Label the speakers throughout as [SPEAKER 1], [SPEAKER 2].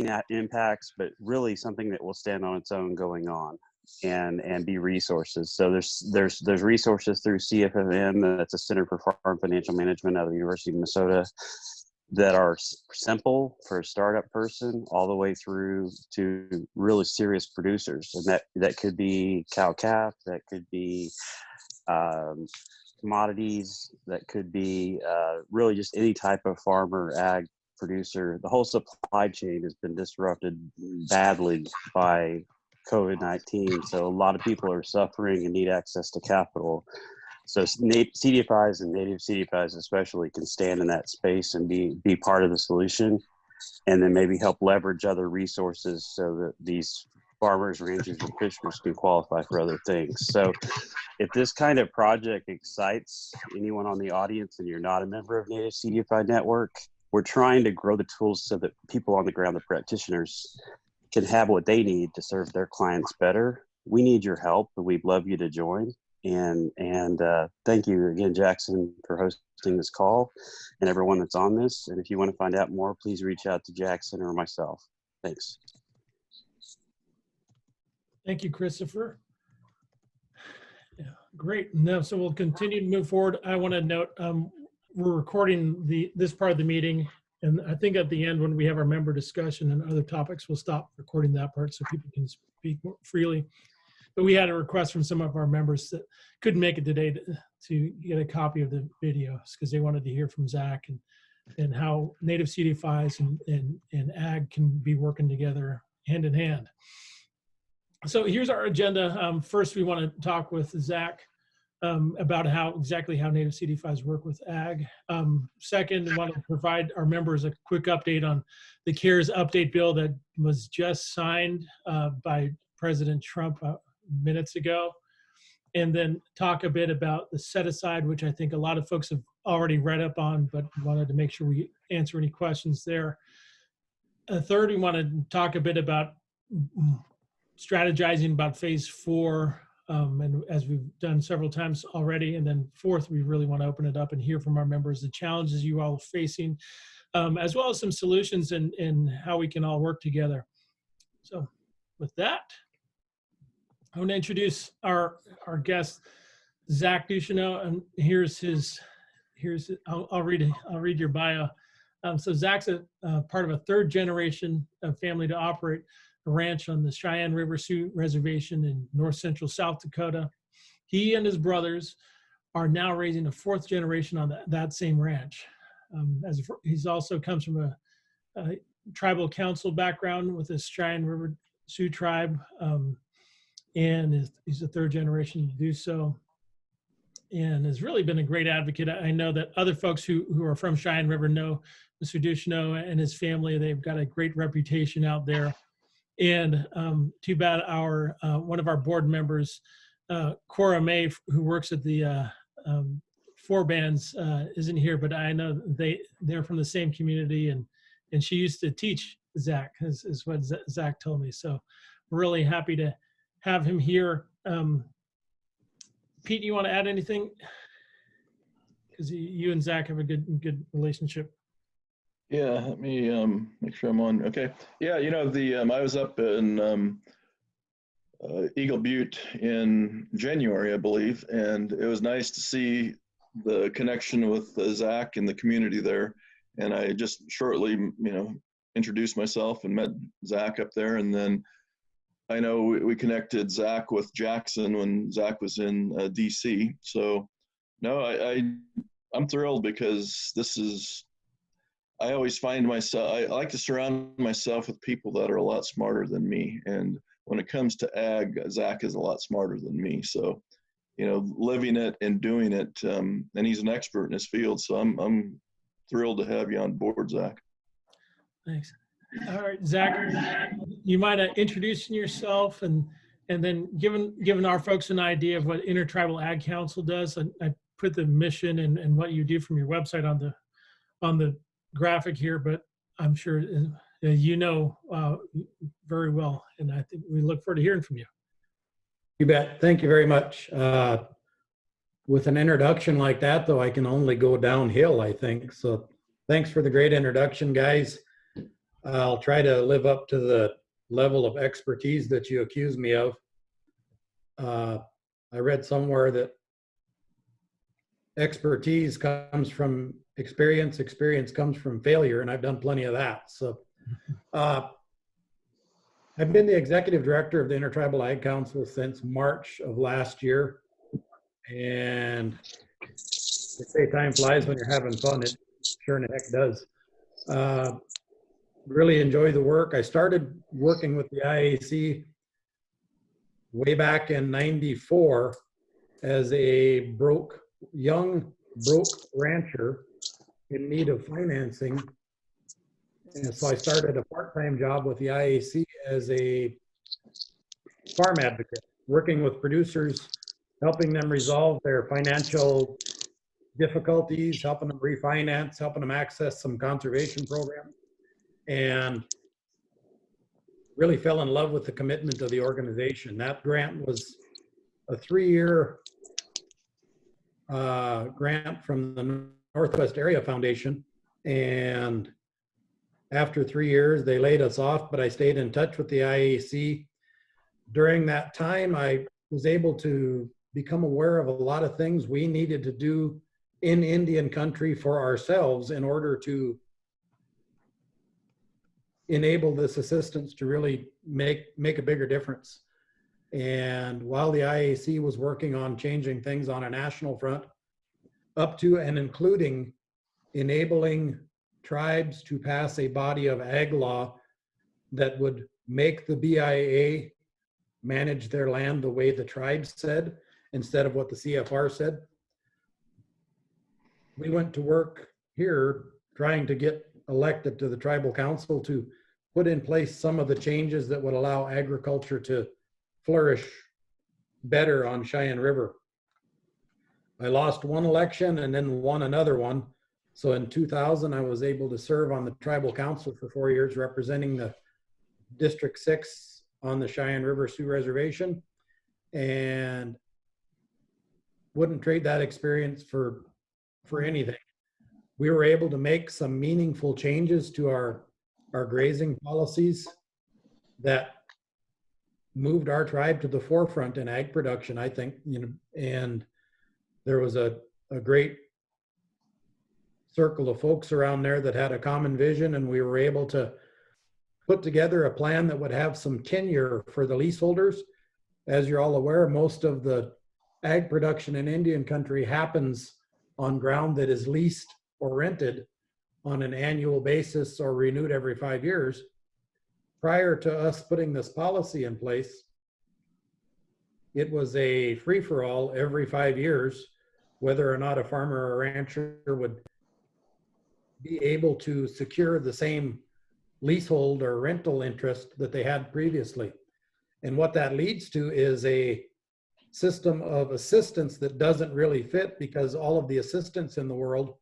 [SPEAKER 1] at impacts, but really something that will stand on its own going on and be resources. So there's resources through CFFM, that's a Center for Farm Financial Management out of the University of Minnesota, that are simple for a startup person all the way through to really serious producers. And that could be cow-calf, that could be commodities, that could be really just any type of farmer, ag producer. The whole supply chain has been disrupted badly by COVID-19. So a lot of people are suffering and need access to capital. So CDFIs and native CDFIs especially can stand in that space and be part of the solution, and then maybe help leverage other resources so that these farmers, ranchers, and fishers can qualify for other things. So if this kind of project excites anyone on the audience and you're not a member of Native CDFI Network, we're trying to grow the tools so that people on the ground, the practitioners, can have what they need to serve their clients better. We need your help, and we'd love you to join. And thank you again, Jackson, for hosting this call, and everyone that's on this. And if you want to find out more, please reach out to Jackson or myself. Thanks.
[SPEAKER 2] Thank you, Christopher. Yeah, great. No, so we'll continue to move forward. I want to note we're recording this part of the meeting, and I think at the end when we have our member discussion and other topics, we'll stop recording that part so people can speak more freely. But we had a request from some of our members that couldn't make it today to get a copy of the videos because they wanted to hear from Zach and how native CDFIs and ag can be working together hand in hand. So here's our agenda. First, we want to talk with Zach about exactly how native CDFIs work with ag. Second, we want to provide our members a quick update on the CARES update bill that was just signed by President Trump minutes ago, and then talk a bit about the set aside, which I think a lot of folks have already read up on, but wanted to make sure we answer any questions there. Third, we want to talk a bit about strategizing about phase 4, and as we've done several times already. And then fourth, we really want to open it up and hear from our members the challenges you all are facing, as well as some solutions and how we can all work together. So with that, I want to introduce our guest, Zach Duchenaux, and I'll read your bio. So Zach's a part of a third generation of family to operate a ranch on the Cheyenne River Sioux Reservation in north central South Dakota. He and his brothers are now raising a fourth generation on that same ranch. He's also comes from a tribal council background with the Cheyenne River Sioux tribe. And he's a third generation to do so, and has really been a great advocate. I know that other folks who are from Cheyenne River know Mr. Duchenaux and his family. They've got a great reputation out there. And too bad one of our board members, Cora May, who works at the Four Bands, isn't here, but I know they're from the same community, and she used to teach Zach, is what Zach told me. So we're really happy to have him here. Pete, you want to add anything? Because you and Zach have a good relationship.
[SPEAKER 3] Yeah, let me make sure I'm on. Okay. Yeah, you know, I was up in Eagle Butte in January, I believe, and it was nice to see the connection with Zach and the community there. And I just shortly, introduced myself and met Zach up there, and then I know we connected Zach with Jackson when Zach was in DC. So no, I'm thrilled because I always find myself, I like to surround myself with people that are a lot smarter than me. And when it comes to ag, Zach is a lot smarter than me. So, living it and doing it, and he's an expert in his field. So I'm thrilled to have you on board, Zach.
[SPEAKER 2] Thanks. All right, Zach, you mind introducing yourself and then giving our folks an idea of what Intertribal Ag Council does. I put the mission and what you do from your website on the graphic here, but I'm sure very well, and I think we look forward to hearing from you.
[SPEAKER 4] You bet. Thank you very much. With an introduction like that, though, I can only go downhill, I think. So thanks for the great introduction, guys. I'll try to live up to the level of expertise that you accuse me of. I read somewhere that expertise comes from experience, experience comes from failure, and I've done plenty of that. So I've been the executive director of the Intertribal Ag Council since March of last year. And they say time flies when you're having fun. It sure in the heck does. Really enjoy the work. I started working with the IAC way back in '94 as a young broke rancher in need of financing. And so I started a part-time job with the IAC as a farm advocate, working with producers, helping them resolve their financial difficulties, helping them refinance, helping them access some conservation programs, and really fell in love with the commitment of the organization. That grant was a 3-year grant from the Northwest Area Foundation. And after 3 years, they laid us off, but I stayed in touch with the IAC. During that time, I was able to become aware of a lot of things we needed to do in Indian country for ourselves in order to enable this assistance to really make a bigger difference. And while the IAC was working on changing things on a national front, up to and including enabling tribes to pass a body of ag law that would make the BIA manage their land the way the tribes said, instead of what the CFR said. We went to work here trying to get elected to the tribal council to put in place some of the changes that would allow agriculture to flourish better on Cheyenne River. I lost one election and then won another one. So in 2000, I was able to serve on the tribal council for 4 years, representing the District 6 on the Cheyenne River Sioux Reservation, and wouldn't trade that experience for anything. We were able to make some meaningful changes to our grazing policies that moved our tribe to the forefront in ag production, I think, and there was a great circle of folks around there that had a common vision, and we were able to put together a plan that would have some tenure for the leaseholders. As you're all aware, most of the ag production in Indian country happens on ground that is leased or rented on an annual basis or renewed every 5 years. Prior to us putting this policy in place, it was a free-for-all every 5 years, whether or not a farmer or a rancher would be able to secure the same leasehold or rental interest that they had previously. And what that leads to is a system of assistance that doesn't really fit, because all of the assistance in the world,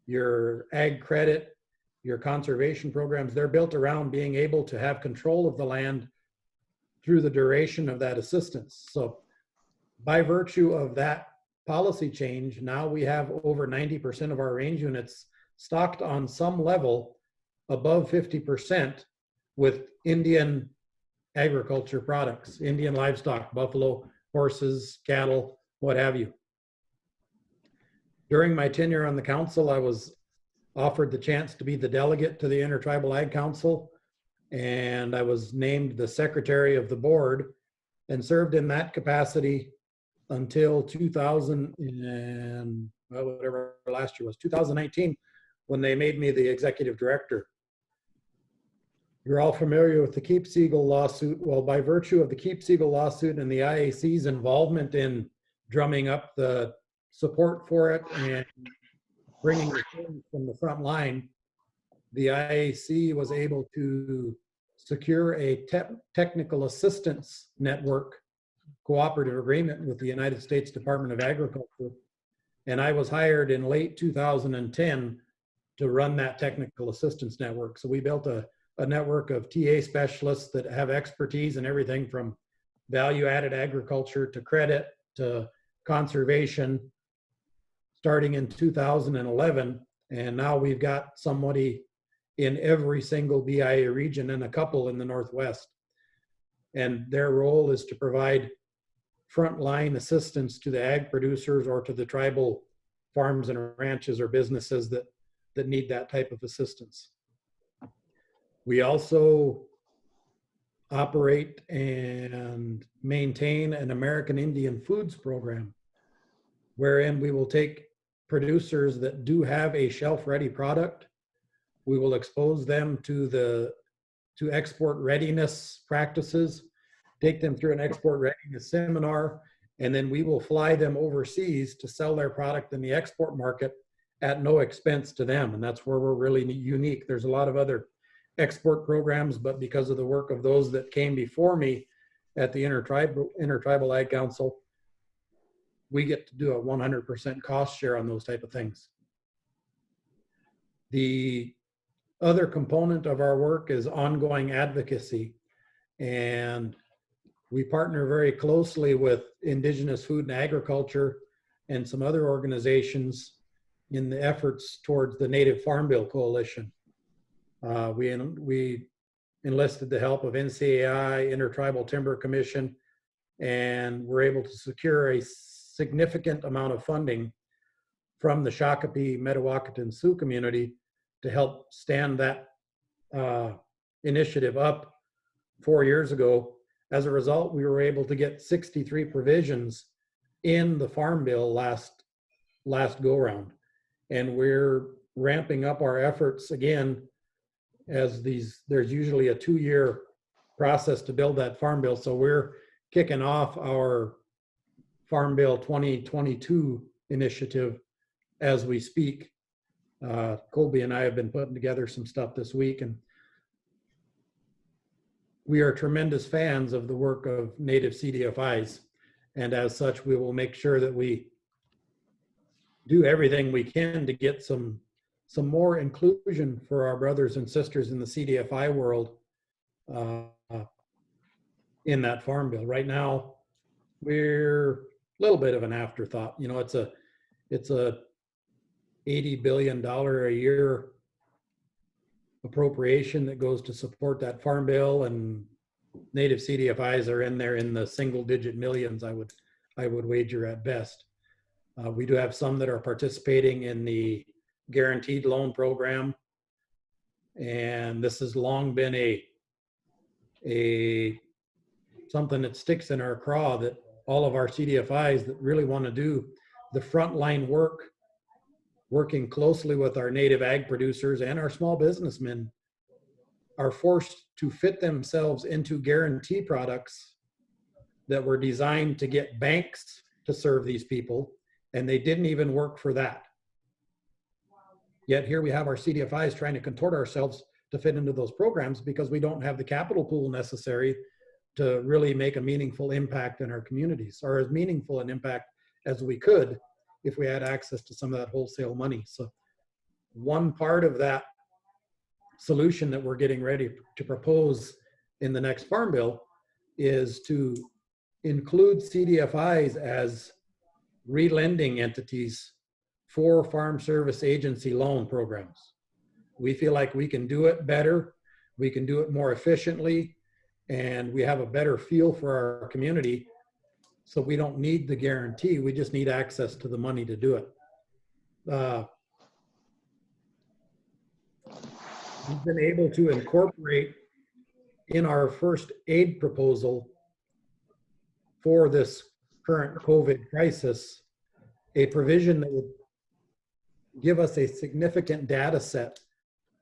[SPEAKER 4] your ag credit, your conservation programs, they're built around being able to have control of the land through the duration of that assistance. So by virtue of that policy change, now we have over 90% of our range units stocked on some level above 50% with Indian agriculture products, Indian livestock, buffalo, horses, cattle, what have you. During my tenure on the council, I was offered the chance to be the delegate to the Intertribal Ag Council, and I was named the secretary of the board and served in that capacity until 2000 and whatever last year was, 2019, when they made me the executive director. You're all familiar with the Keep Siegel lawsuit. Well, by virtue of the Keep Siegel lawsuit and the IAC's involvement in drumming up the support for it and bringing the things from the front line, the IAC was able to secure a technical assistance network cooperative agreement with the United States Department of Agriculture. And I was hired in late 2010 to run that technical assistance network. So we built a network of TA specialists that have expertise in everything from value-added agriculture to credit to conservation, starting in 2011. And now we've got somebody in every single BIA region and a couple in the Northwest. And their role is to provide frontline assistance to the ag producers or to the tribal farms and ranches or businesses that need that type of assistance. We also operate and maintain an American Indian Foods program, wherein we will take producers that do have a shelf-ready product. We will expose them to export readiness practices, take them through an export readiness seminar, and then we will fly them overseas to sell their product in the export market at no expense to them. And that's where we're really unique. There's a lot of other export programs, but because of the work of those that came before me at the Intertribal Ag Council, we get to do a 100% cost share on those type of things. The other component of our work is ongoing advocacy, and we partner very closely with Indigenous Food and Agriculture and some other organizations in the efforts towards the Native Farm Bill Coalition. We enlisted the help of NCAI, Intertribal Timber Commission, and were able to secure a significant amount of funding from the Shakopee, Metawakan Sioux community to help stand that initiative up 4 years ago. As a result, we were able to get 63 provisions in the Farm Bill last go round. And we're ramping up our efforts again, as there's usually a 2-year process to build that Farm Bill. So we're kicking off our Farm Bill 2022 initiative as we speak. Colby and I have been putting together some stuff this week, and we are tremendous fans of the work of Native CDFIs. And as such, we will make sure that we do everything we can to get some more inclusion for our brothers and sisters in the CDFI world in that Farm Bill. Right now, we're a little bit of an afterthought. You know, it's a $80 billion a year appropriation that goes to support that Farm Bill, and Native CDFIs are in there in the single-digit millions, I would wager at best. We do have some that are participating in the guaranteed loan program, and this has long been a something that sticks in our craw, that all of our CDFIs that really want to do the frontline work, working closely with our native ag producers and our small businessmen, are forced to fit themselves into guarantee products that were designed to get banks to serve these people, and they didn't even work for that. Yet here we have our CDFIs trying to contort ourselves to fit into those programs because we don't have the capital pool necessary to really make a meaningful impact in our communities, or as meaningful an impact as we could if we had access to some of that wholesale money. So one part of that solution that we're getting ready to propose in the next Farm Bill is to include CDFIs as relending entities for Farm Service Agency loan programs. We feel like we can do it better, we can do it more efficiently, and we have a better feel for our community. So we don't need the guarantee, we just need access to the money to do it. We've been able to incorporate in our first aid proposal for this current COVID crisis a provision that would give us a significant data set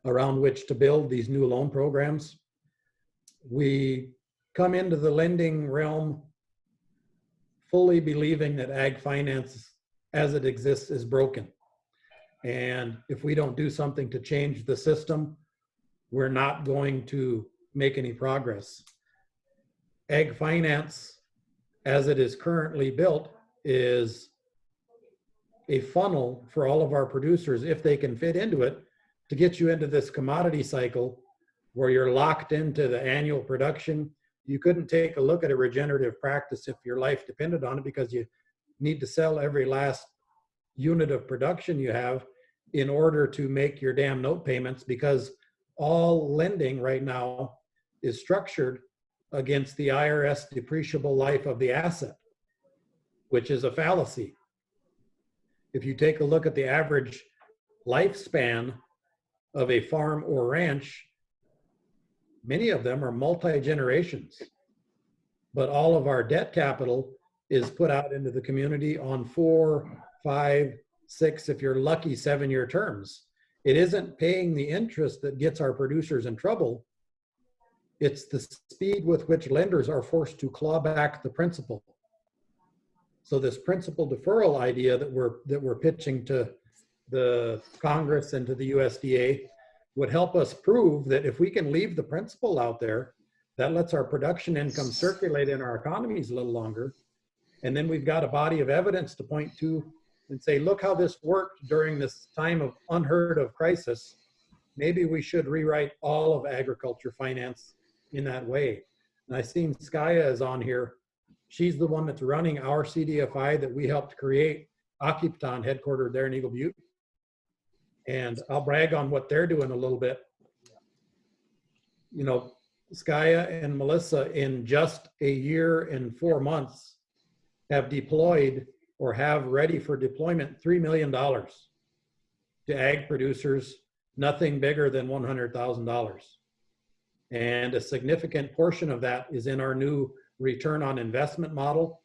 [SPEAKER 4] around which to build these new loan programs. We come into the lending realm fully believing that ag finance as it exists is broken. And if we don't do something to change the system, we're not going to make any progress. Ag finance, as it is currently built, is a funnel for all of our producers, if they can fit into it, to get you into this commodity cycle where you're locked into the annual production. You couldn't take a look at a regenerative practice if your life depended on it, because you need to sell every last unit of production you have in order to make your damn note payments, because all lending right now is structured against the IRS depreciable life of the asset, which is a fallacy. If you take a look at the average lifespan of a farm or ranch, many of them are multi-generations, but all of our debt capital is put out into the community on 4, 5, 6, if you're lucky, 7-year terms. It isn't paying the interest that gets our producers in trouble. It's the speed with which lenders are forced to claw back the principal. So this principal deferral idea that we're pitching to the Congress and to the USDA would help us prove that if we can leave the principal out there, that lets our production income circulate in our economies a little longer. And then we've got a body of evidence to point to and say, look how this worked during this time of unheard of crisis. Maybe we should rewrite all of agriculture finance in that way. And I seen Skaya is on here. She's the one that's running our CDFI that we helped create, Occupaton, headquartered there in Eagle Butte. And I'll brag on what they're doing a little bit. You know, Skaya and Melissa in just a year and 4 months have deployed or have ready for deployment $3 million to ag producers, nothing bigger than $100,000. And a significant portion of that is in our new return on investment model,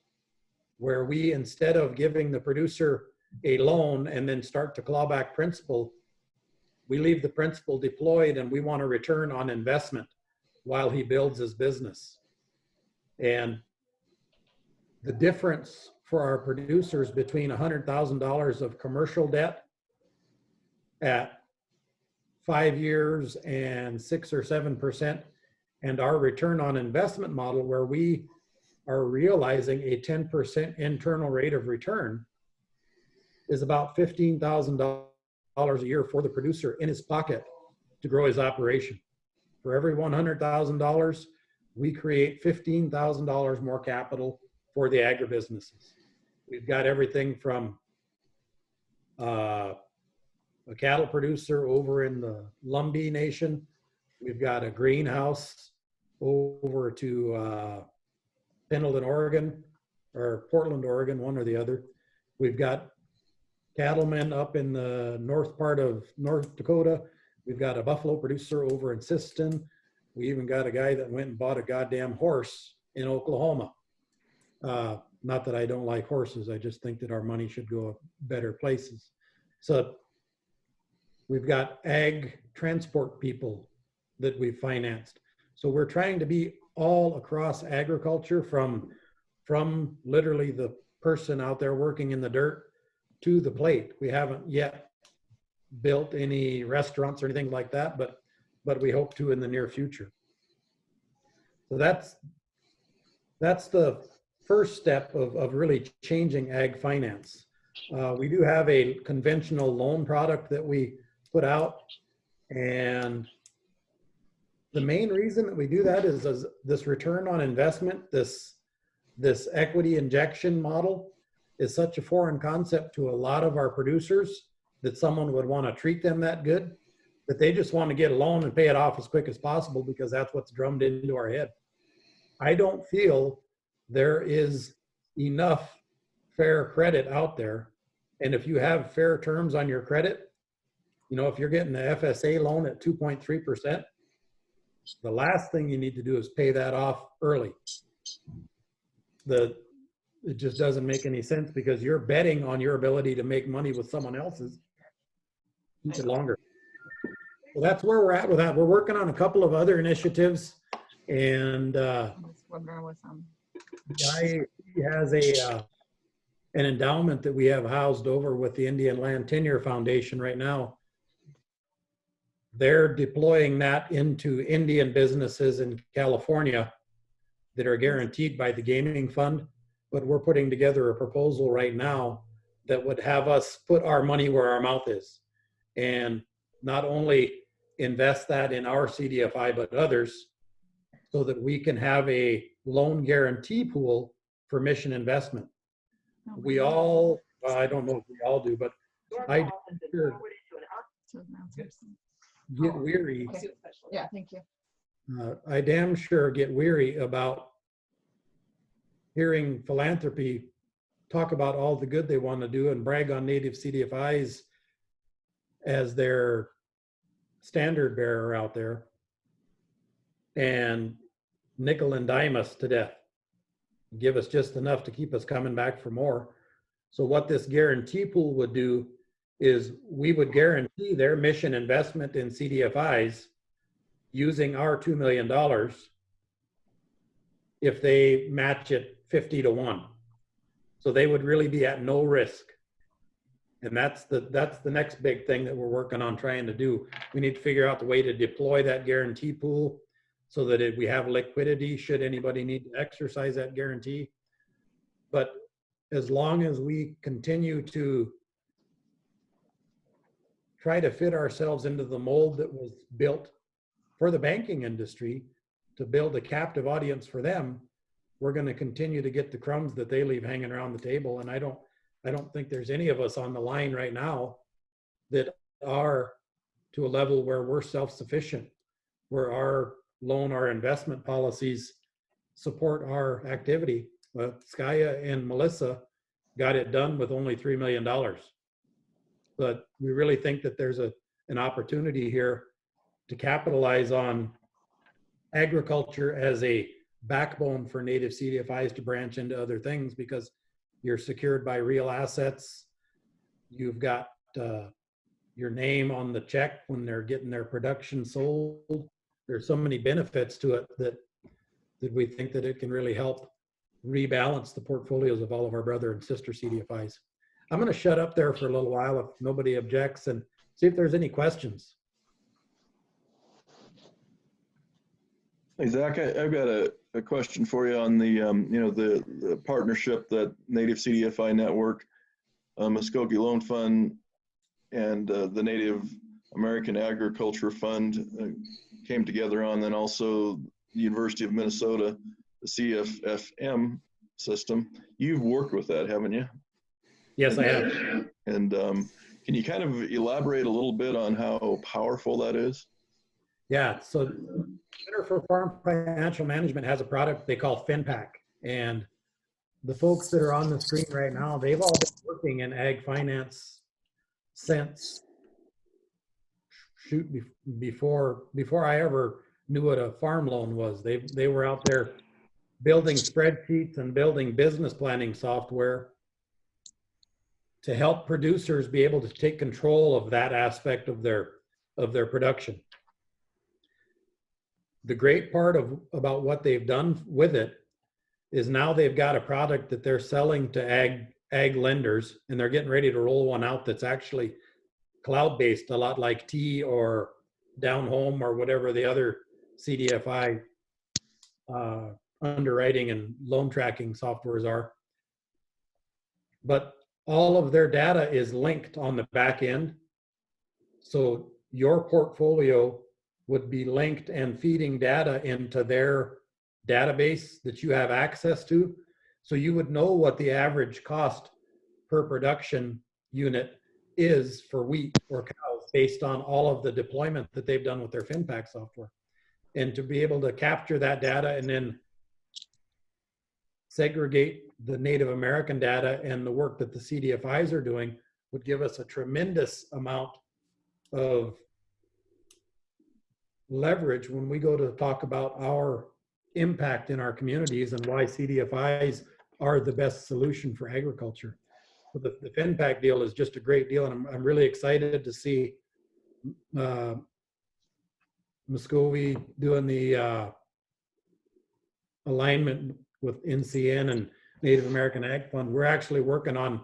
[SPEAKER 4] where we, instead of giving the producer a loan and then start to claw back principal, we leave the principal deployed and we want a return on investment while he builds his business. And the difference for our producers between $100,000 of commercial debt at 5 years and 6 or 7%, and our return on investment model where we are realizing a 10% internal rate of return is about $15,000 a year for the producer in his pocket to grow his operation. For every $100,000, we create $15,000 more capital for the agribusinesses. We've got everything from a cattle producer over in the Lumbee Nation. We've got a greenhouse over to Pendleton, Oregon, or Portland, Oregon, one or the other. We've got cattlemen up in the north part of North Dakota. We've got a buffalo producer over in Siston. We even got a guy that went and bought a goddamn horse in Oklahoma. Not that I don't like horses, I just think that our money should go better places. So we've got ag transport people that we've financed. So we're trying to be all across agriculture, from literally the person out there working in the dirt to the plate. We haven't yet built any restaurants or anything like that, but we hope to in the near future. So that's the first step of really changing ag finance. We do have a conventional loan product that we put out, and the main reason that we do that is this return on investment, this equity injection model is such a foreign concept to a lot of our producers that someone would want to treat them that good, that they just want to get a loan and pay it off as quick as possible because that's what's drummed into our head. I don't feel there is enough fair credit out there. And if you have fair terms on your credit, you know, if you're getting the FSA loan at 2.3%, the last thing you need to do is pay that off early. It just doesn't make any sense because you're betting on your ability to make money with someone else's. Keep it longer. So that's where we're at with that. We're working on a couple of other initiatives, and guy has an endowment that we have housed over with the Indian Land Tenure Foundation right now. They're deploying that into Indian businesses in California that are guaranteed by the gaming fund. But we're putting together a proposal right now that would have us put our money where our mouth is and not only invest that in our CDFI, but others, so that we can have a loan guarantee pool for mission investment. We all, well, I don't know if we all do, but I do. get weary.
[SPEAKER 5] Yeah, thank you.
[SPEAKER 4] I damn sure get weary about hearing philanthropy talk about all the good they want to do and brag on native CDFIs as their standard bearer out there and nickel and dime us to death. Give us just enough to keep us coming back for more. So what this guarantee pool would do is we would guarantee their mission investment in CDFIs using our $2 million if they match it 50 to 1. So they would really be at no risk. And that's the next big thing that we're working on trying to do. We need to figure out the way to deploy that guarantee pool so that we have liquidity should anybody need to exercise that guarantee. But as long as we continue to try to fit ourselves into the mold that was built for the banking industry to build a captive audience for them, we're going to continue to get the crumbs that they leave hanging around the table. And I don't think there's any of us on the line right now that are to a level where we're self-sufficient, where our loan, our investment policies support our activity. Skaya and Melissa got it done with only $3 million. But we really think that there's an opportunity here to capitalize on agriculture as a backbone for native CDFIs to branch into other things, because you're secured by real assets. You've got your name on the check when they're getting their production sold. There's so many benefits to it that we think that it can really help rebalance the portfolios of all of our brother and sister CDFIs. I'm going to shut up there for a little while if nobody objects and see if there's any questions.
[SPEAKER 3] Hey, Zach, I've got a question for you on the, the partnership that Native CDFI Network, Muskogee Loan Fund, and the Native American Agriculture Fund came together on, then also the University of Minnesota, the CFFM system. You've worked with that, haven't you?
[SPEAKER 4] Yes, I have.
[SPEAKER 3] And can you kind of elaborate a little bit on how powerful that is?
[SPEAKER 4] Yeah, so Center for Farm Financial Management has a product they call FinPac. And the folks that are on the screen right now, they've all been working in ag finance since before I ever knew what a farm loan was. They were out there building spreadsheets and building business planning software to help producers be able to take control of that aspect of their production. The great part about what they've done with it is now they've got a product that they're selling to ag lenders, and they're getting ready to roll one out that's actually cloud-based, a lot like T or Down Home or whatever the other CDFI underwriting and loan tracking softwares are. But all of their data is linked on the back end. So your portfolio would be linked and feeding data into their database that you have access to. So you would know what the average cost per production unit is for wheat or cows based on all of the deployment that they've done with their FinPac software. And to be able to capture that data and then segregate the Native American data and the work that the CDFIs are doing would give us a tremendous amount of leverage when we go to talk about our impact in our communities and why CDFIs are the best solution for agriculture. So the FinPac deal is just a great deal, and I'm really excited to see Muskogee doing the alignment with NCN and Native American Ag Fund. We're actually working on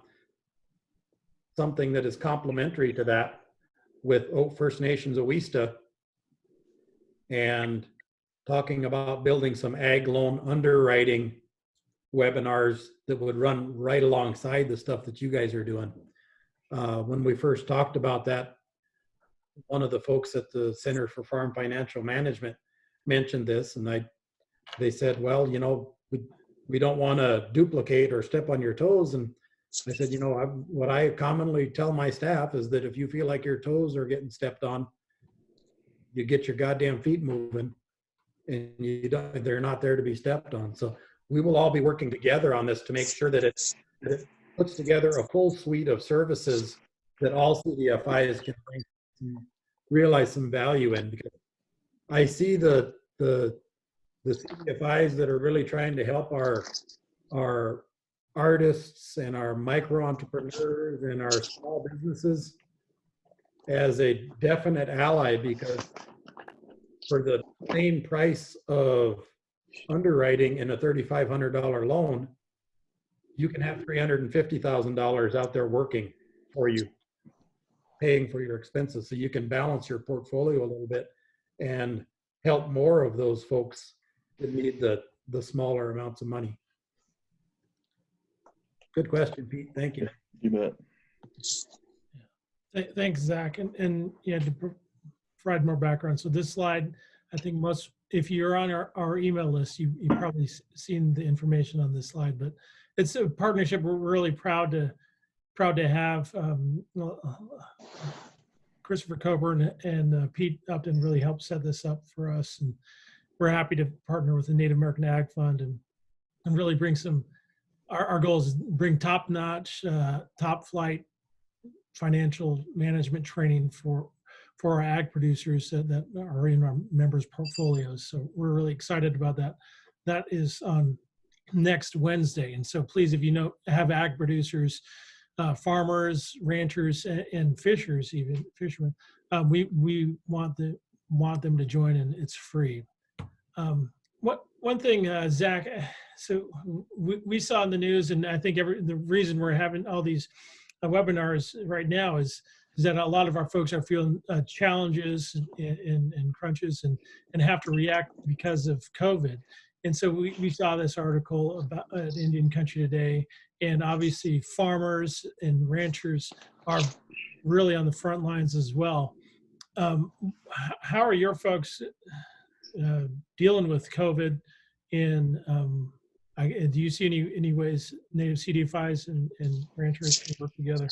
[SPEAKER 4] something that is complementary to that with First Nations Owista, and talking about building some ag loan underwriting webinars that would run right alongside the stuff that you guys are doing. When we first talked about that, one of the folks at the Center for Farm Financial Management mentioned this, and they said, well, we don't want to duplicate or step on your toes. And I said, what I commonly tell my staff is that if you feel like your toes are getting stepped on, you get your goddamn feet moving, and they're not there to be stepped on. So we will all be working together on this to make sure that it puts together a full suite of services that all CDFIs can realize some value in. Because I see the CDFIs that are really trying to help our artists and our micro entrepreneurs and our small businesses as a definite ally, because for the same price of underwriting in a $3,500 loan, you can have $350,000 out there working for you, paying for your expenses. So you can balance your portfolio a little bit and help more of those folks that need the smaller amounts of money. Good question, Pete. Thank you.
[SPEAKER 3] You bet.
[SPEAKER 2] Thanks, Zach. And yeah, to provide more background. So this slide, I think if you're on our email list, you've probably seen the information on this slide, but it's a partnership we're really proud to have. Christopher Coburn and Pete Upton really helped set this up for us. And we're happy to partner with the Native American Ag Fund and really bring our goal is bring top-notch, top-flight financial management training for our ag producers that are in our members' portfolios. So we're really excited about that. That is on next Wednesday. And so please, if you have ag producers, farmers, ranchers, and fishers, even fishermen, we want them to join, and it's free. One thing, Zach, so we saw in the news, and I think the reason we're having all these webinars right now is that a lot of our folks are feeling challenges and crunches and have to react because of COVID. And so we saw this article about Indian Country Today, and obviously farmers and ranchers are really on the front lines as well. How are your folks dealing with COVID? And do you see any ways Native CDFIs and ranchers can work together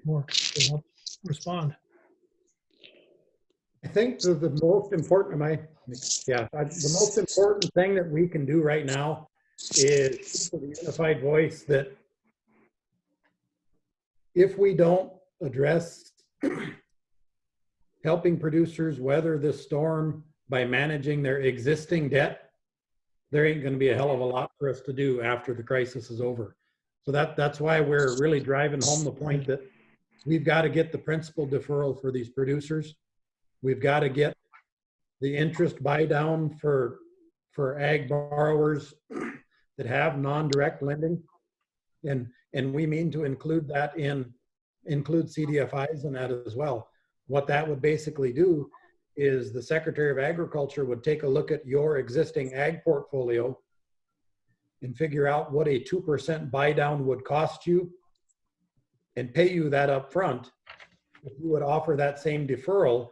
[SPEAKER 2] more to help respond?
[SPEAKER 4] I think the most important, the most important thing that we can do right now is for the unified voice that if we don't address helping producers weather this storm by managing their existing debt, there ain't going to be a hell of a lot for us to do after the crisis is over. So that's why we're really driving home the point that we've got to get the principal deferral for these producers. We've got to get the interest buy down for ag borrowers that have non-direct lending. And we mean to include CDFIs in that as well. What that would basically do is the Secretary of Agriculture would take a look at your existing ag portfolio and figure out what a 2% buy down would cost you and pay you that up front. If you would offer that same deferral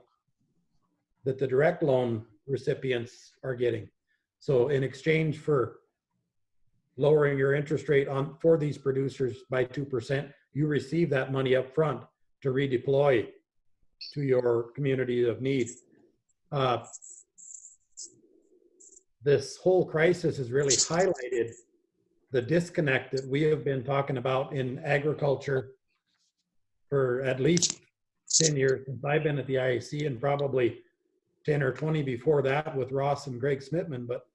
[SPEAKER 4] that the direct loan recipients are getting. So in exchange for lowering your interest rate for these producers by 2%, you receive that money up front to redeploy to your community of need. This whole crisis has really highlighted the disconnect that we have been talking about in agriculture for at least 10 years since I've been at the IAC, and probably 10 or 20 before that with Ross and Greg Smitman, but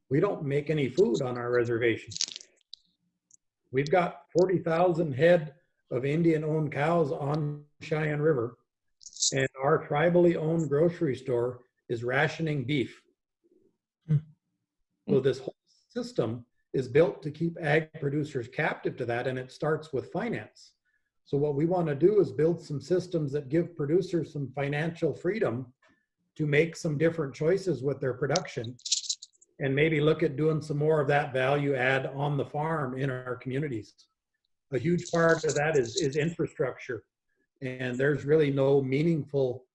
[SPEAKER 4] we don't make any food on our reservation. We've got 40,000 head of Indian-owned cows on Cheyenne River, and our tribally owned grocery store is rationing beef. So this whole system is built to keep ag producers captive to that, and it starts with finance. So what we want to do is build some systems that give producers some financial freedom to make some different choices with their production, and maybe look at doing some more of that value add on the farm in our communities. A huge part of that is infrastructure. And there's really no meaningful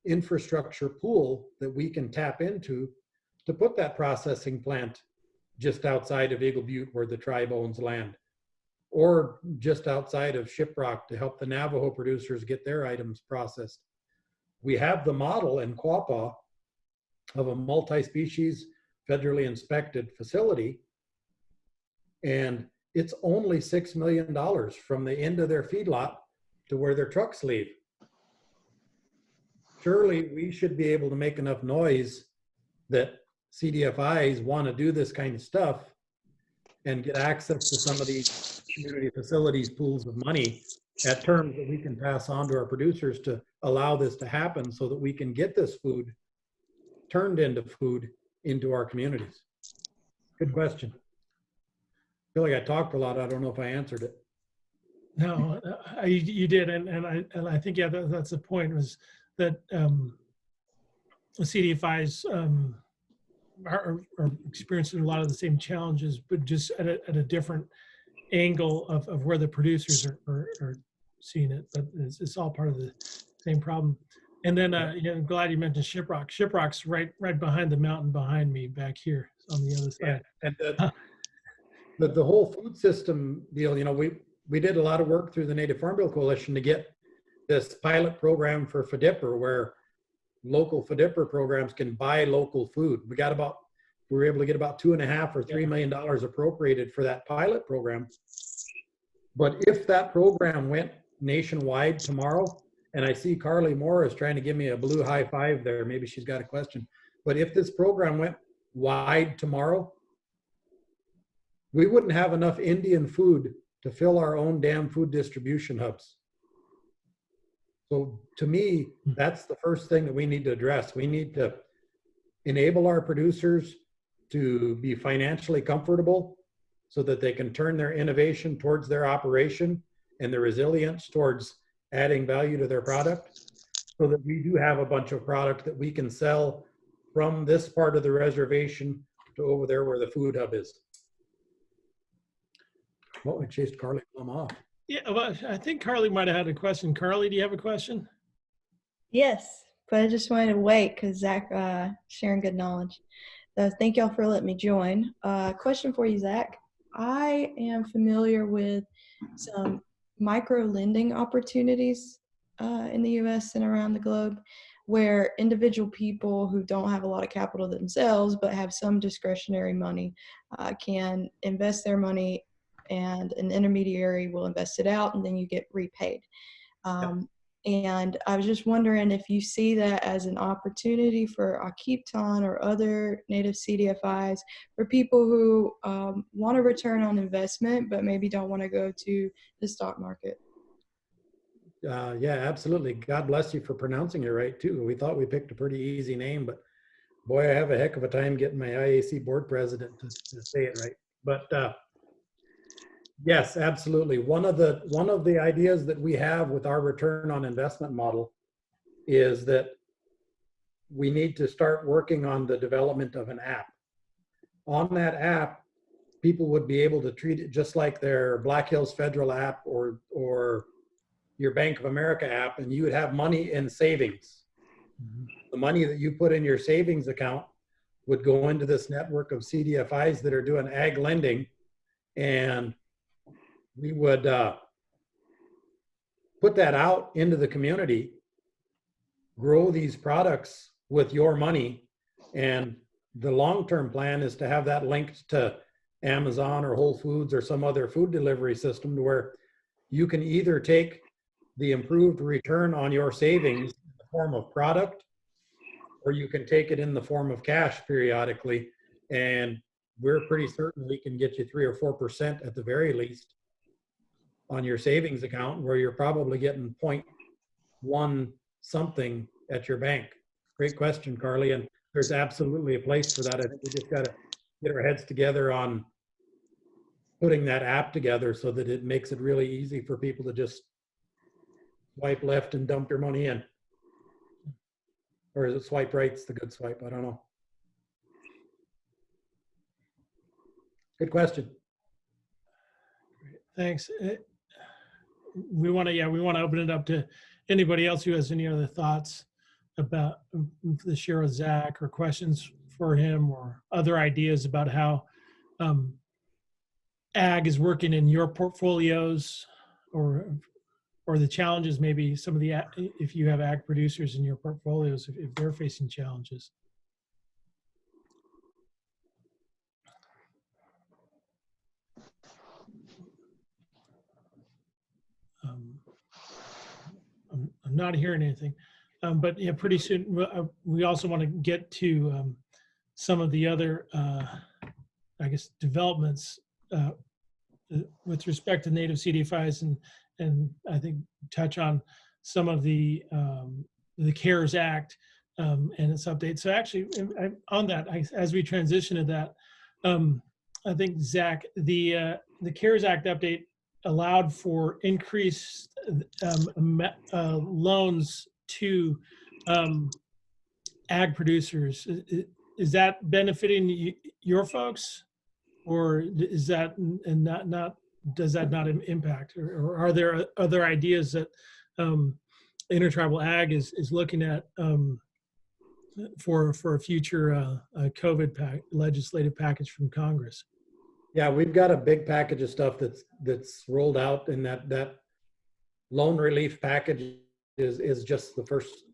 [SPEAKER 4] infrastructure pool that we can tap into to put that processing plant just outside of Eagle Butte where the tribe owns land, or just outside of Shiprock to help the Navajo producers get their items processed. we have the model in Quapaw of a multi-species federally inspected facility, and it's only $6 million from the end of their feedlot to where their trucks leave. Surely we should be able to make enough noise that CDFIs want to do this kind of stuff and get access to some of these community facilities pools of money at terms that we can pass on to our producers to allow this to happen so that we can get this food turned into food into our communities. Good question. I feel like I talked a lot. I don't know if I answered it.
[SPEAKER 2] No, you did, and I think, yeah, that's the point, was that the CDFIs are experiencing a lot of the same challenges, but just at a different angle of where the producers are seeing it. But it's all part of the same problem. And then I'm glad you mentioned Shiprock. Shiprock's right behind the mountain behind me back here on the other side.
[SPEAKER 4] Yeah. And the whole food system deal, we did a lot of work through the Native Farm Bill Coalition to get this pilot program for FDIPR, where local FDIPR programs can buy local food. We were able to get about $2.5 or $3 million appropriated for that pilot program. But if that program went nationwide tomorrow, and I see Carly Moore is trying to give me a blue high five there, maybe she's got a question. But if this program went wide tomorrow, we wouldn't have enough Indian food to fill our own damn food distribution hubs. So to me, that's the first thing that we need to address. We need to enable our producers to be financially comfortable so that they can turn their innovation towards their operation and their resilience towards adding value to their product, so that we do have a bunch of product that we can sell from this part of the reservation to over there where the food hub is. Well, we chased Carly Plum off.
[SPEAKER 2] Yeah, well, I think Carly might have had a question. Carly, do you have a question?
[SPEAKER 5] Yes, but I just wanted to wait because Zach sharing good knowledge. So thank y'all for letting me join. Question for you, Zach. I am familiar with some micro lending opportunities in the U.S. and around the globe, where individual people who don't have a lot of capital themselves but have some discretionary money can invest their money, and an intermediary will invest it out, and then you get repaid. And I was just wondering if you see that as an opportunity for Akipton or other native CDFIs, for people who want a return on investment but maybe don't want to go to the stock market.
[SPEAKER 4] Yeah, absolutely. God bless you for pronouncing it right too. We thought we picked a pretty easy name, but boy, I have a heck of a time getting my IAC board president to say it right. But yes, absolutely. One of the ideas that we have with our return on investment model is that we need to start working on the development of an app. On that app, people would be able to treat it just like their Black Hills Federal app or your Bank of America app, and you would have money in savings. The money that you put in your savings account would go into this network of CDFIs that are doing ag lending, and we would put that out into the community, grow these products with your money, and the long-term plan is to have that linked to Amazon or Whole Foods or some other food delivery system, to where you can either take the improved return on your savings in the form of product, or you can take it in the form of cash periodically, and we're pretty certain we can get you 3 or 4% at the very least on your savings account, where you're probably getting 0.1 something at your bank. Great question, Carly, and there's absolutely a place for that. I think we just got to get our heads together on putting that app together so that it makes it really easy for people to just swipe left and dump their money in. Or is it swipe right's the good swipe? I don't know. Good question.
[SPEAKER 2] Thanks. We want to open it up to anybody else who has any other thoughts about the share with Zach, or questions for him, or other ideas about how ag is working in your portfolios, or or the challenges, maybe some of the, if you have ag producers in your portfolios, if they're facing challenges. I'm not hearing anything, but yeah, pretty soon we also want to get to some of the other, I guess, developments with respect to native CDFIs, and I think touch on some of the CARES Act and its update. So actually, on that, as we transition to that, I think Zach, the CARES Act update allowed for increased loans to ag producers. Is that benefiting your folks, or is that and not does that not impact, or are there other ideas that Intertribal Ag is looking at for a future COVID legislative package from Congress?
[SPEAKER 4] Yeah, we've got a big package of stuff that's rolled out, and that loan relief package is just the first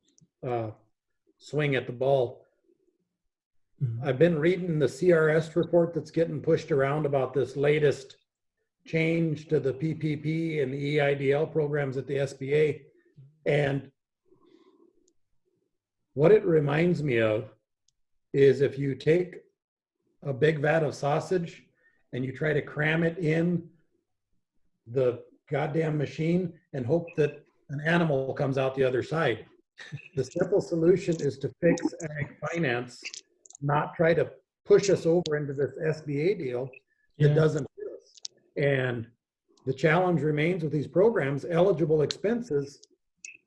[SPEAKER 4] swing at the ball. Mm-hmm. I've been reading the CRS report that's getting pushed around about this latest change to the PPP and the EIDL programs at the SBA, and what it reminds me of is if you take a big vat of sausage and you try to cram it in the goddamn machine and hope that an animal comes out the other side. The simple solution is to fix ag finance, not try to push us over into this SBA deal that doesn't fit us. And the challenge remains with these programs, eligible expenses,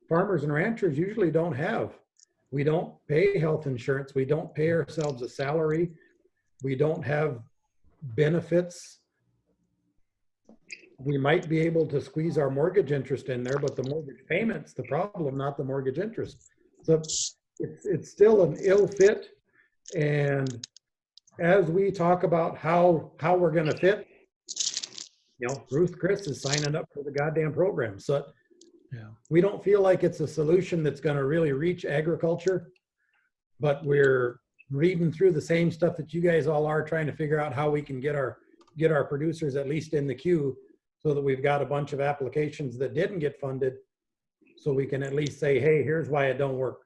[SPEAKER 4] farmers and ranchers usually don't have. We don't pay health insurance. We don't pay ourselves a salary. We don't have benefits. We might be able to squeeze our mortgage interest in there, but the mortgage payment's the problem, not the mortgage interest. So it's still an ill fit. And as we talk about how we're going to fit, you know, Ruth Chris is signing up for the goddamn program. So we don't feel like it's a solution that's going to really reach agriculture, but we're reading through the same stuff that you guys all are, trying to figure out how we can get our producers at least in the queue, so that we've got a bunch of applications that didn't get funded, so we can at least say, hey, here's why it don't work.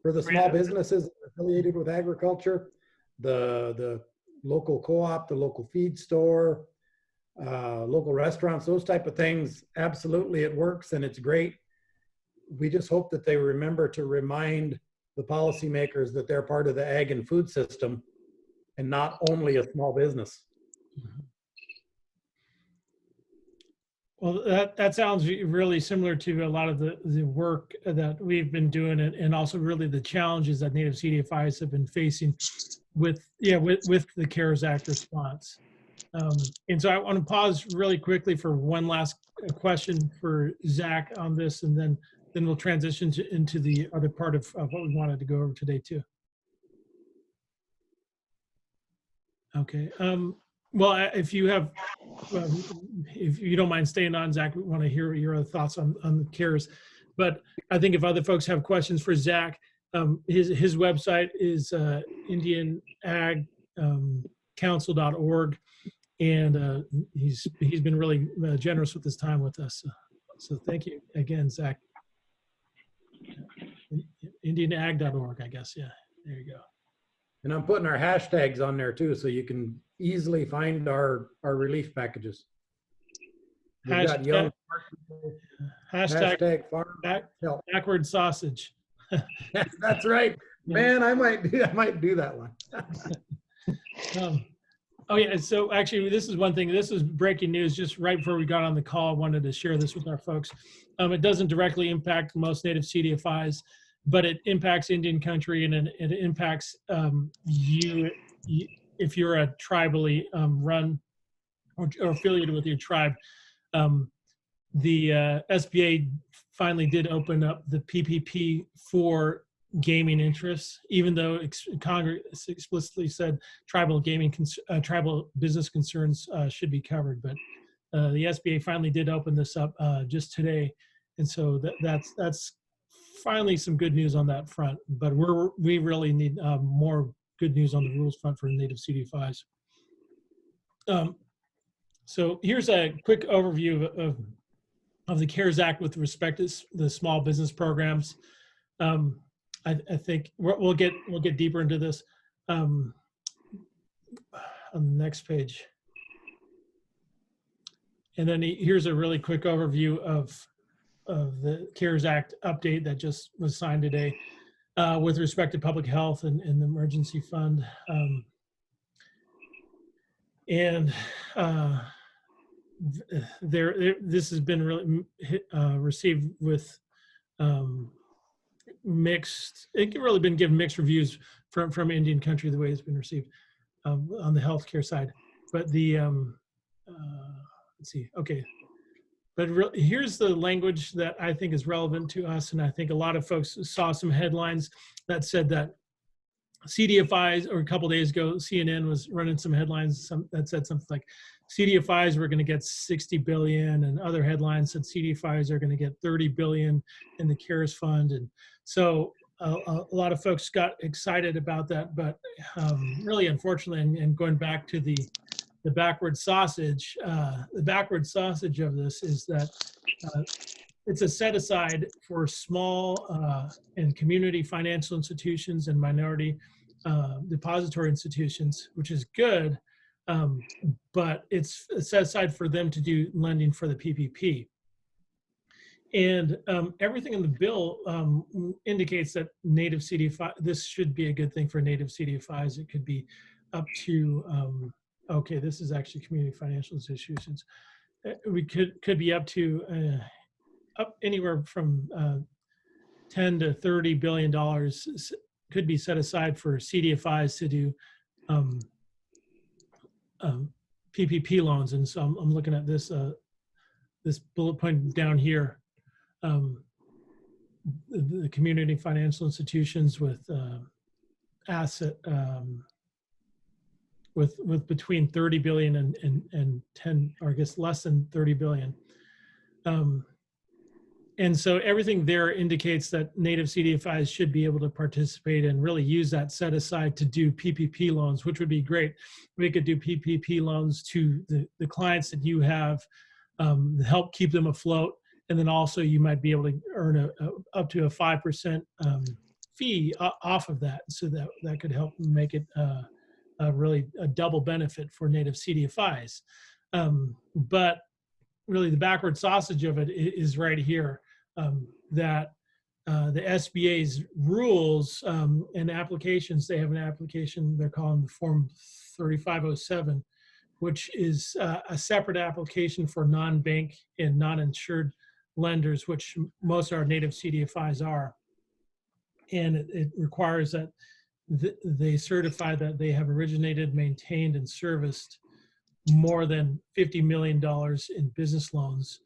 [SPEAKER 4] For the small businesses affiliated with agriculture, the local co-op, the local feed store, local restaurants, those type of things, absolutely it works and it's great. We just hope that they remember to remind the policymakers that they're part of the ag and food system and not only a small business.
[SPEAKER 2] Well, that sounds really similar to a lot of the work that we've been doing, and also really the challenges that native CDFIs have been facing with the CARES Act response. And so I want to pause really quickly for one last question for Zach on this, and then we'll transition into the other part of what we wanted to go over today too. Okay. Well, if you have, if you don't mind staying on, Zach, we want to hear your other thoughts on the CARES. But I think if other folks have questions for Zach, his website is indianagcouncil.org, and he's been really generous with his time with us. So thank you again, Zach. Indianag.org, I guess. Yeah, there you go.
[SPEAKER 4] And I'm putting our hashtags on there too, so you can easily find our relief packages.
[SPEAKER 2] Hashtag
[SPEAKER 4] farm help.
[SPEAKER 2] Backward sausage.
[SPEAKER 4] That's right, man. I might do that one.
[SPEAKER 2] Oh yeah. So actually, this is one thing. This is breaking news. Just right before we got on the call, I wanted to share this with our folks. It doesn't directly impact most native CDFIs, but it impacts Indian country, and it impacts you if you're a tribally run or affiliated with your tribe. The SBA finally did open up the PPP for gaming interests, even though Congress explicitly said tribal gaming, tribal business concerns should be covered. But The SBA finally did open this up just today, and so that's finally some good news on that front. But we really need more good news on the rules front for native CDFIs. So here's a quick overview of the CARES Act with respect to the small business programs. I think we'll get deeper into this on the next page. And then here's a really quick overview of the CARES Act update that just was signed today with respect to public health and the emergency fund. This has been really received with mixed. It can really been given mixed reviews from Indian country the way it's been received on the healthcare side. But the let's see, okay. But here's the language that I think is relevant to us, and I think a lot of folks saw some headlines that said that CDFIs, or a couple days ago, CNN was running some headlines that said something like CDFIs were going to get 60 billion, and other headlines said CDFIs are going to get 30 billion in the CARES fund. And so a lot of folks got excited about that, but really, unfortunately, and going back to the backward sausage, the backward sausage of this is that it's a set aside for small and community financial institutions and minority depository institutions, which is good, but it's set aside for them to do lending for the PPP. And everything in the bill indicates that native CDFI, this should be a good thing for native CDFIs. It could be up to, okay, this is actually community financial institutions. We could be up to up anywhere from 10 to 30 billion dollars could be set aside for CDFIs to do PPP loans. And so I'm looking at this this bullet point down here. The community financial institutions with asset with between 30 billion and 10, or I guess less than 30 billion. And so everything there indicates that native CDFIs should be able to participate and really use that set aside to do PPP loans, which would be great. We could do PPP loans to the clients that you have, help keep them afloat. And then also you might be able to earn up to a 5% fee off of that. So that could help make it really a double benefit for native CDFIs. But really the backward sausage of it is right here, that the SBA's rules and applications, they have an application, they're calling the Form 3507, which is a separate application for non-bank and non-insured lenders, which most of our native CDFIs are. And it requires that they certify that they have originated, maintained, and serviced more than $50 million in business loans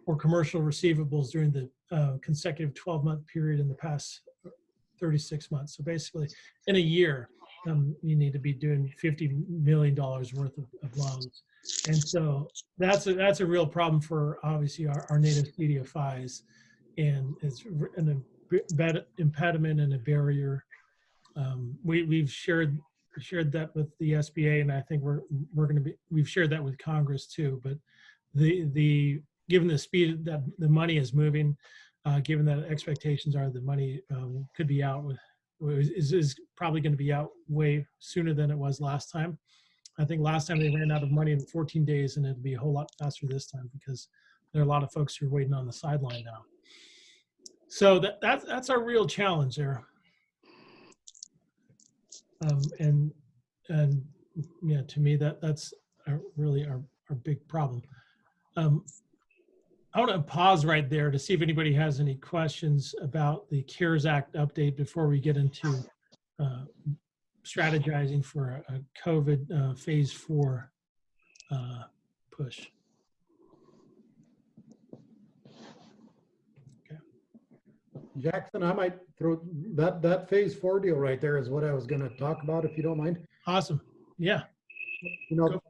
[SPEAKER 2] or commercial receivables during the consecutive 12-month period in the past 36 months. So basically, in a year, you need to be doing $50 million worth of loans. And so that's a real problem for, obviously, our native CDFIs, and it's an impediment and a barrier. We've shared that with the SBA, and I think we've shared that with Congress too. But given the speed that the money is moving, given that expectations are the money could be out is probably going to be out way sooner than it was last time. I think last time they ran out of money in 14 days, and it'll be a whole lot faster this time because there are a lot of folks who are waiting on the sideline now. So that's our real challenge there. And yeah, to me, that's really our big problem. I want to pause right there to see if anybody has any questions about the CARES Act update before we get into strategizing for a COVID phase 4 push.
[SPEAKER 4] Jackson, I might throw that phase 4 deal right there is what I was going to talk about, if you don't mind.
[SPEAKER 2] Awesome. Yeah.
[SPEAKER 4] You know,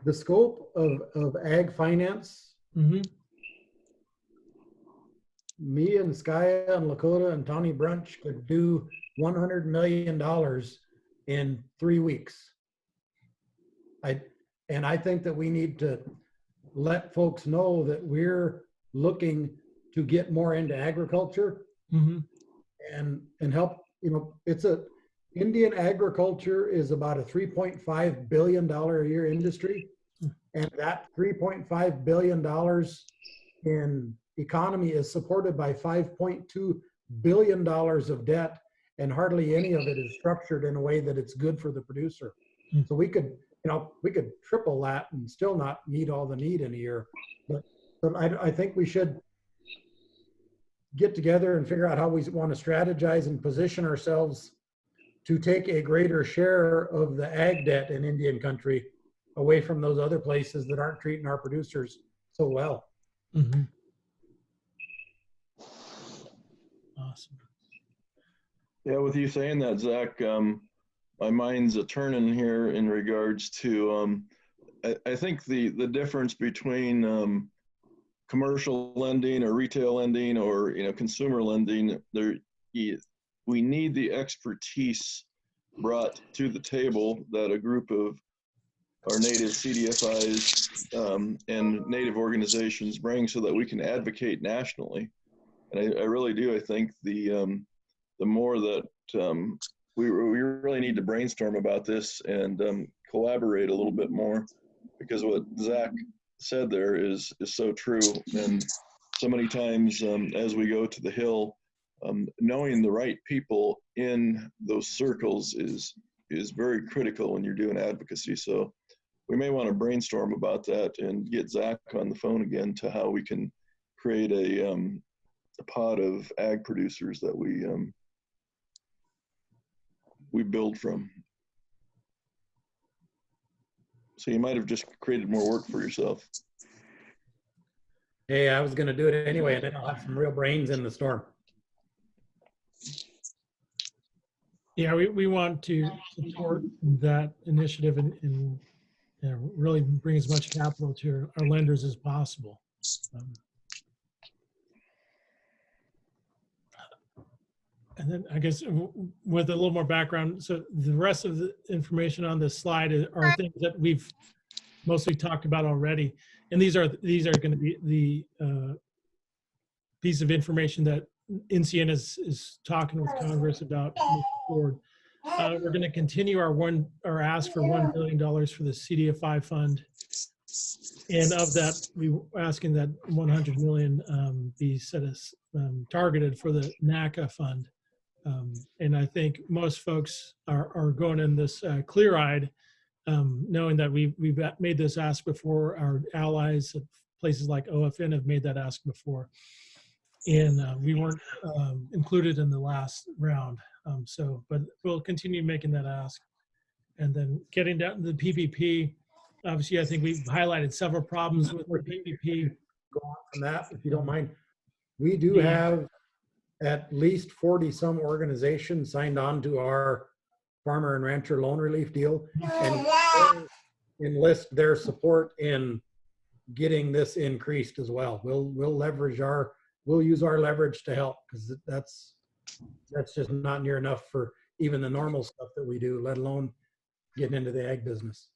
[SPEAKER 4] the scope of ag finance,
[SPEAKER 2] Mm-hmm.
[SPEAKER 4] me and Skya and Lakota and Tony Brunch could do $100 million in 3 weeks. I think that we need to let folks know that we're looking to get more into agriculture
[SPEAKER 2] Mm-hmm.
[SPEAKER 4] and help, Indian agriculture is about a $3.5 billion a year industry. And that $3.5 billion in economy is supported by $5.2 billion of debt, and hardly any of it is structured in a way that it's good for the producer.
[SPEAKER 2] Mm.
[SPEAKER 4] So we could triple that and still not meet all the need in a year. But I think we should get together and figure out how we want to strategize and position ourselves to take a greater share of the ag debt in Indian country away from those other places that aren't treating our producers so well.
[SPEAKER 2] Mm-hmm. Awesome.
[SPEAKER 3] Yeah, with you saying that, Zach, my mind's a turning here in regards to, I think the difference between commercial lending or retail lending or consumer lending, we need the expertise brought to the table that a group of our native CDFIs and native organizations bring, so that we can advocate nationally. And I really do. I think the more that we really need to brainstorm about this and collaborate a little bit more, because what Zach said there is so true. And so many times as we go to the Hill, knowing the right people in those circles is very critical when you're doing advocacy. So we may want to brainstorm about that and get Zach on the phone again to how we can create a pot of ag producers that we build from. So you might have just created more work for yourself.
[SPEAKER 4] Hey, I was going to do it anyway, and then I'll have some real brains in the storm.
[SPEAKER 2] Yeah, we want to support that initiative and really bring as much capital to our lenders as possible. And then I guess with a little more background, so the rest of the information on this slide are things that we've mostly talked about already. And these are going to be the piece of information that NCN is talking with Congress about moving forward. We're going to continue our ask for $1 billion for the CDFI fund. And of that, we're asking that 100 million be set as targeted for the NACA fund. And I think most folks are going in this clear-eyed, knowing that we've made this ask before. Our allies at places like OFN have made that ask before. And we weren't included in the last round. But we'll continue making that ask. And then getting down to the PPP, obviously, I think we've highlighted several problems with the PPP.
[SPEAKER 4] Go on from that, if you don't mind. We do have at least 40 some organizations signed on to our farmer and rancher loan relief deal, and enlist their support in getting this increased as well. We'll use our leverage to help, because that's just not near enough for even the normal stuff that we do, let alone getting into the ag business.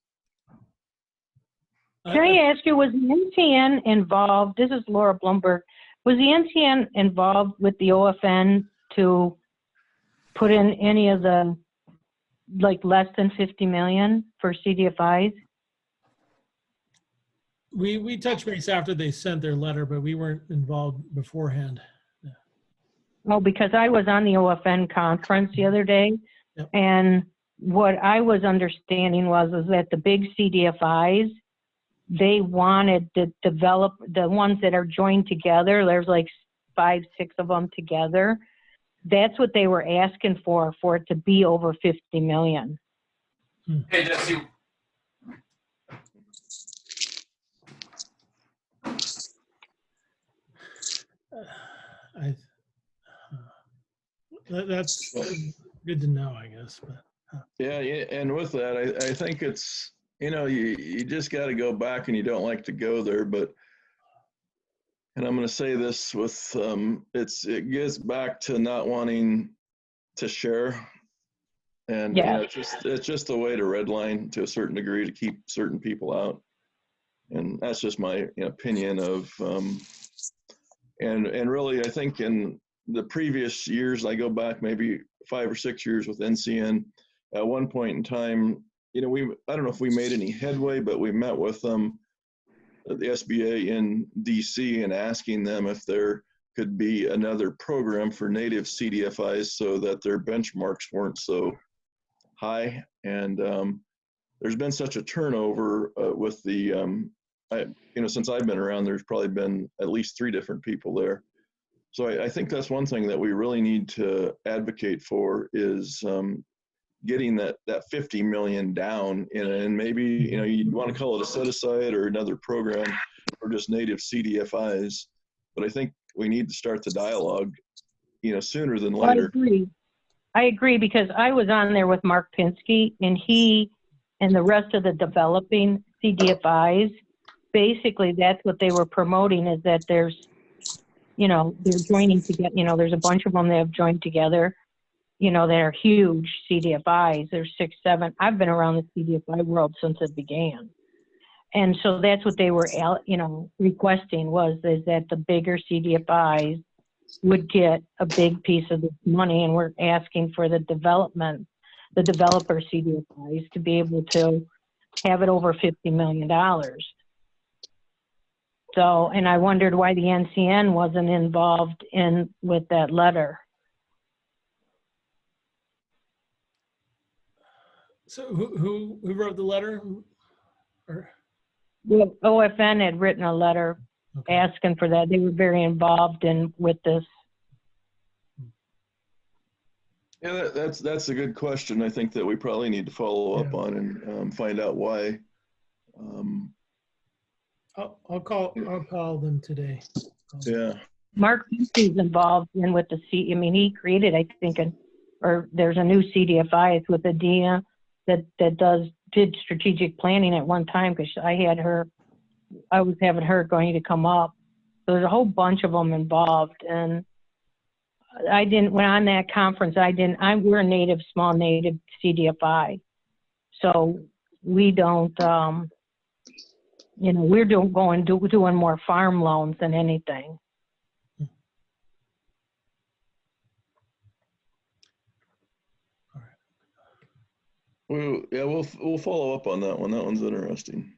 [SPEAKER 6] Can I ask you, was the NCN involved? This is Laura Blumberg. Was the NCN involved with the OFN to put in any of the, like, less than 50 million for CDFIs?
[SPEAKER 2] We touched base after they sent their letter, but we weren't involved beforehand. Yeah.
[SPEAKER 6] Well, because I was on the OFN conference the other day,
[SPEAKER 2] Yep.
[SPEAKER 6] and what I was understanding is that the big CDFIs, they wanted to develop the ones that are joined together. There's like 5, 6 of them together. That's what they were asking for it to be over 50 million.
[SPEAKER 7] Hey, Jesse.
[SPEAKER 2] That's good to know, I guess. But
[SPEAKER 3] Yeah, and with that, I think it's you know, you just got to go back, and you don't like to go there, but, and I'm going to say this with, it gets back to not wanting to share. And, you know,
[SPEAKER 6] Yes.
[SPEAKER 3] it's just a way to redline to a certain degree to keep certain people out. And that's just my opinion of, and really, I think in the previous years, I go back maybe 5 or 6 years with NCN. At one point in time, you know, I don't know if we made any headway, but we met with them, the SBA in DC, and asking them if there could be another program for native CDFIs so that their benchmarks weren't so high. And there's been such a turnover with the, you know, since I've been around, there's probably been at least 3 different people there. So I think that's one thing that we really need to advocate for is getting that 50 million down, and maybe, you know, you want to call it a set aside or another program or just native CDFIs. But I think we need to start the dialogue, you know, sooner than later.
[SPEAKER 6] I agree because I was on there with Mark Pinsky, and he and the rest of the developing CDFIs, basically that's what they were promoting, is that there's, you know, they're joining together, you know, there's a bunch of them that have joined together, you know, that are huge CDFIs. There's 6, 7. I've been around the CDFI world since it began. And so that's what they were, you know, requesting is that the bigger CDFIs would get a big piece of this money, and we're asking for the developer CDFIs to be able to have it over $50 million. So, and I wondered why the NCN wasn't involved with that letter.
[SPEAKER 2] So who wrote the letter? Or,
[SPEAKER 6] Well, OFN had written a letter
[SPEAKER 2] okay.
[SPEAKER 6] asking for that. They were very involved with this.
[SPEAKER 3] Yeah, that's a good question. I think that we probably need to follow up on and find out why.
[SPEAKER 2] I'll call them today.
[SPEAKER 3] Yeah.
[SPEAKER 6] Mark is involved with the I mean, he created, I think, or there's a new CDFI. It's with Adina that did strategic planning at one time, because I was having her going to come up. So there's a whole bunch of them involved, and when on that conference, we're a small native CDFI. So we don't, you know, we're doing more farm loans than anything.
[SPEAKER 3] We'll follow up on that one. That one's interesting.